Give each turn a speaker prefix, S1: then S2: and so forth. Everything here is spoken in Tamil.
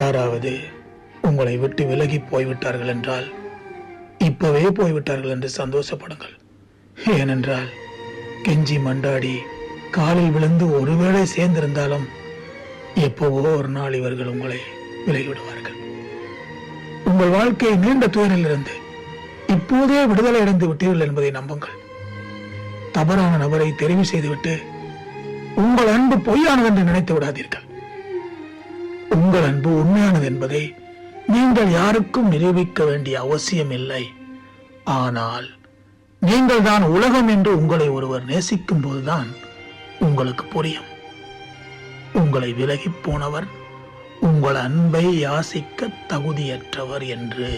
S1: யாராவது உங்களை விட்டு விலகி போய்விட்டார்கள் என்றால் இப்பவே போய்விட்டார்கள் என்று சந்தோஷப்படுங்கள். ஏனென்றால் கெஞ்சி மண்டாடி காலில் விழுந்து ஒருவேளை சேர்ந்திருந்தாலும் எப்போவோ ஒரு நாள் இவர்கள் உங்களை விலகிவிடுவார்கள். உங்கள் வாழ்க்கை நீண்ட துயரிலிருந்து இப்போதே விடுதலை அடைந்து விட்டீர்கள் என்பதை நம்புங்கள். தவறான நபரை தெரிவு செய்துவிட்டு உங்கள் அன்பு பொய்யானது என்று நினைத்து விடாதீர்கள். உங்கள் அன்பு உண்மையானது என்பதை நீங்கள் யாருக்கும் நிரூபிக்க வேண்டிய அவசியம் இல்லை. ஆனால் நீங்கள் தான் உலகம் என்று உங்களை ஒருவர் நேசிக்கும் போதுதான் உங்களுக்கு புரியும். உங்களை விலகி போனவர் உங்கள் அன்பை யாசிக்க தகுதியற்றவர் என்று.